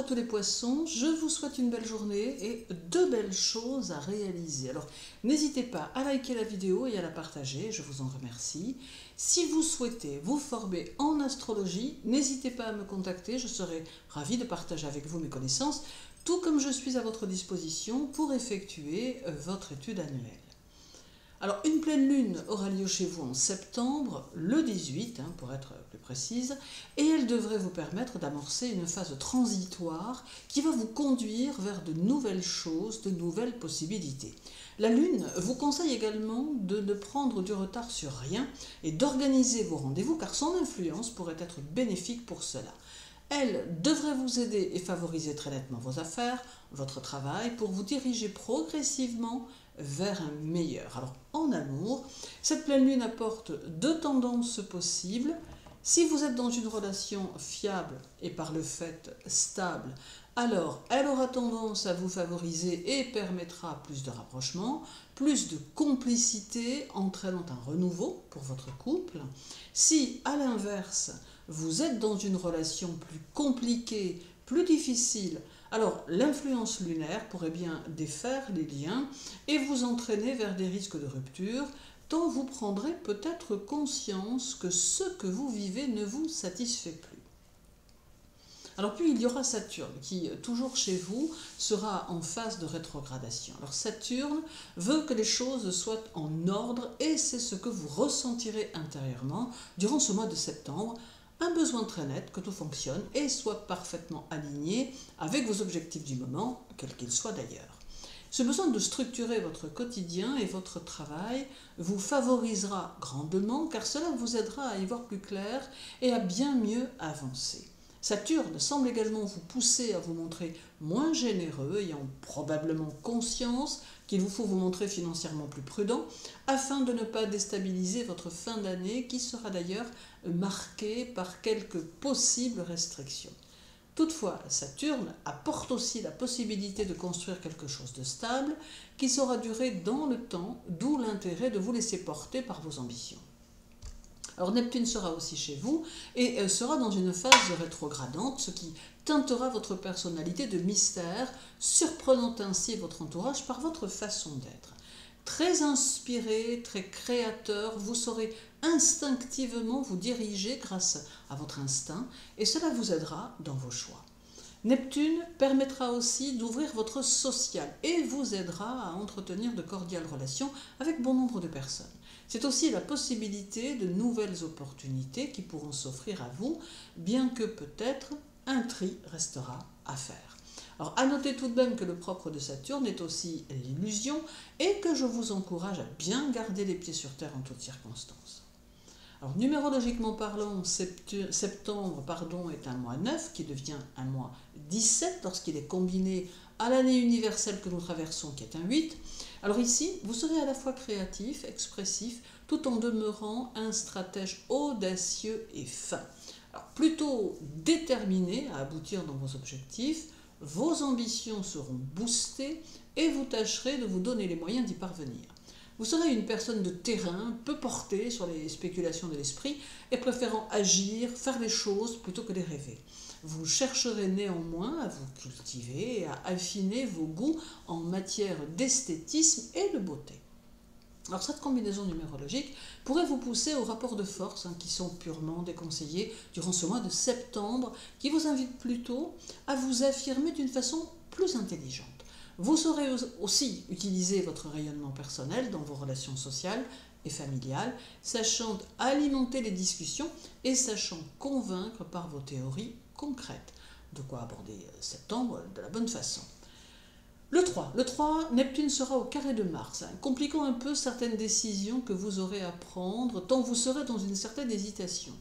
à tous les poissons, je vous souhaite une belle journée et de belles choses à réaliser. Alors n'hésitez pas à liker la vidéo et à la partager, je vous en remercie. Si vous souhaitez vous former en astrologie, n'hésitez pas à me contacter, je serai ravie de partager avec vous mes connaissances, tout comme je suis à votre disposition pour effectuer votre étude annuelle. Alors, une pleine lune aura lieu chez vous en septembre, le 18, pour être plus précise, et elle devrait vous permettre d'amorcer une phase transitoire qui va vous conduire vers de nouvelles choses, de nouvelles possibilités. La lune vous conseille également de ne prendre du retard sur rien et d'organiser vos rendez-vous car son influence pourrait être bénéfique pour cela. Elle devrait vous aider et favoriser très nettement vos affaires, votre travail, pour vous diriger progressivement vers un meilleur. Alors, en amour, cette pleine lune apporte deux tendances possibles. Si vous êtes dans une relation fiable et par le fait stable, alors elle aura tendance à vous favoriser et permettra plus de rapprochement, plus de complicité entraînant un renouveau pour votre couple. Si, à l'inverse, vous êtes dans une relation plus compliquée, plus difficile, alors l'influence lunaire pourrait bien défaire les liens et vous entraîner vers des risques de rupture, tant vous prendrez peut-être conscience que ce que vous vivez ne vous satisfait plus. Alors puis il y aura Saturne qui, toujours chez vous, sera en phase de rétrogradation. Alors Saturne veut que les choses soient en ordre et c'est ce que vous ressentirez intérieurement durant ce mois de septembre. Un besoin très net que tout fonctionne et soit parfaitement aligné avec vos objectifs du moment, quels qu'ils soient d'ailleurs. Ce besoin de structurer votre quotidien et votre travail vous favorisera grandement car cela vous aidera à y voir plus clair et à bien mieux avancer. Saturne semble également vous pousser à vous montrer moins généreux, ayant probablement conscience qu'il vous faut vous montrer financièrement plus prudent, afin de ne pas déstabiliser votre fin d'année qui sera d'ailleurs marquée par quelques possibles restrictions. Toutefois, Saturne apporte aussi la possibilité de construire quelque chose de stable qui saura durer dans le temps, d'où l'intérêt de vous laisser porter par vos ambitions. Alors Neptune sera aussi chez vous et sera dans une phase rétrogradante, ce qui teintera votre personnalité de mystère, surprenant ainsi votre entourage par votre façon d'être. Très inspiré, très créateur, vous saurez instinctivement vous diriger grâce à votre instinct et cela vous aidera dans vos choix. Neptune permettra aussi d'ouvrir votre social et vous aidera à entretenir de cordiales relations avec bon nombre de personnes. C'est aussi la possibilité de nouvelles opportunités qui pourront s'offrir à vous, bien que peut-être un tri restera à faire. Alors, à noter tout de même que le propre de Saturne est aussi l'illusion et que je vous encourage à bien garder les pieds sur terre en toutes circonstances. Alors, numérologiquement parlant, septembre est un mois 9 qui devient un mois 17 lorsqu'il est combiné à l'année universelle que nous traversons qui est un 8. Alors ici, vous serez à la fois créatif, expressif, tout en demeurant un stratège audacieux et fin. Alors plutôt déterminé à aboutir dans vos objectifs, vos ambitions seront boostées et vous tâcherez de vous donner les moyens d'y parvenir. Vous serez une personne de terrain, peu portée sur les spéculations de l'esprit et préférant agir, faire les choses plutôt que les rêver. Vous chercherez néanmoins à vous cultiver et à affiner vos goûts en matière d'esthétisme et de beauté. Alors cette combinaison numérologique pourrait vous pousser aux rapports de force qui sont purement déconseillés durant ce mois de septembre, qui vous invite plutôt à vous affirmer d'une façon plus intelligente. Vous saurez aussi utiliser votre rayonnement personnel dans vos relations sociales et familiales, sachant alimenter les discussions et sachant convaincre par vos théories concrètes. De quoi aborder septembre de la bonne façon. Le 3, Neptune sera au carré de Mars, compliquant un peu certaines décisions que vous aurez à prendre, tant vous serez dans une certaine hésitation.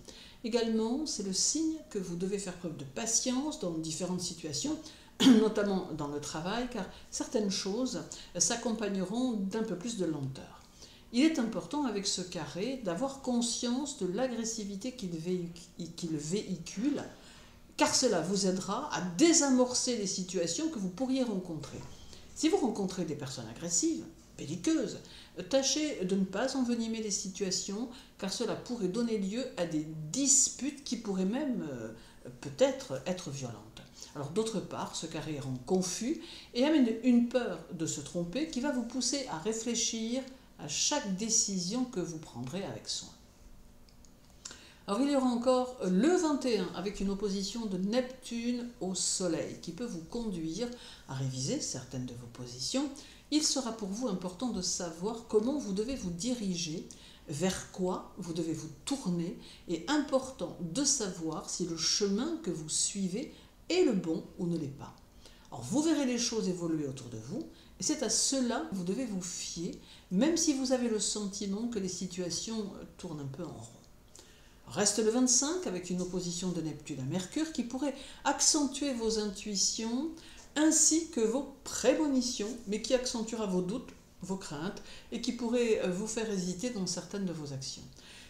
Également, c'est le signe que vous devez faire preuve de patience dans différentes situations, notamment dans le travail, car certaines choses s'accompagneront d'un peu plus de lenteur. Il est important avec ce carré d'avoir conscience de l'agressivité qu'il véhicule, car cela vous aidera à désamorcer les situations que vous pourriez rencontrer. Si vous rencontrez des personnes agressives, belliqueuses, tâchez de ne pas envenimer les situations, car cela pourrait donner lieu à des disputes qui pourraient même peut-être être violentes. Alors d'autre part, ce carré rend confus et amène une peur de se tromper qui va vous pousser à réfléchir à chaque décision que vous prendrez avec soin. Alors il y aura encore le 21 avec une opposition de Neptune au Soleil qui peut vous conduire à réviser certaines de vos positions. Il sera pour vous important de savoir comment vous devez vous diriger, vers quoi vous devez vous tourner, et important de savoir si le chemin que vous suivez est le bon ou ne l'est pas. Alors vous verrez les choses évoluer autour de vous, et c'est à cela que vous devez vous fier, même si vous avez le sentiment que les situations tournent un peu en rond. Reste le 25 avec une opposition de Neptune à Mercure qui pourrait accentuer vos intuitions ainsi que vos prémonitions, mais qui accentuera vos doutes, vos craintes et qui pourrait vous faire hésiter dans certaines de vos actions.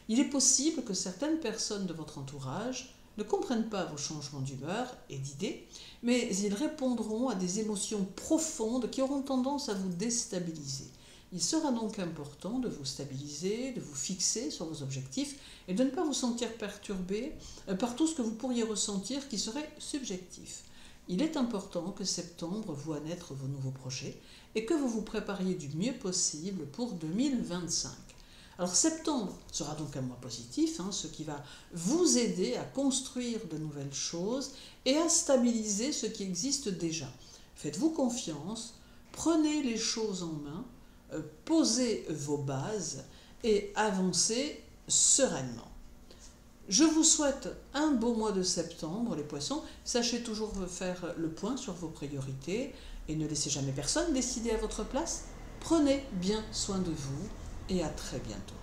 Il est possible que certaines personnes de votre entourage ne comprennent pas vos changements d'humeur et d'idées, mais ils répondront à des émotions profondes qui auront tendance à vous déstabiliser. Il sera donc important de vous stabiliser, de vous fixer sur vos objectifs et de ne pas vous sentir perturbé par tout ce que vous pourriez ressentir qui serait subjectif. Il est important que septembre voie naître vos nouveaux projets et que vous vous prépariez du mieux possible pour 2025. Alors septembre sera donc un mois positif, ce qui va vous aider à construire de nouvelles choses et à stabiliser ce qui existe déjà. Faites-vous confiance, prenez les choses en main, posez vos bases et avancez sereinement. Je vous souhaite un beau mois de septembre, les poissons. Sachez toujours faire le point sur vos priorités et ne laissez jamais personne décider à votre place. Prenez bien soin de vous et à très bientôt.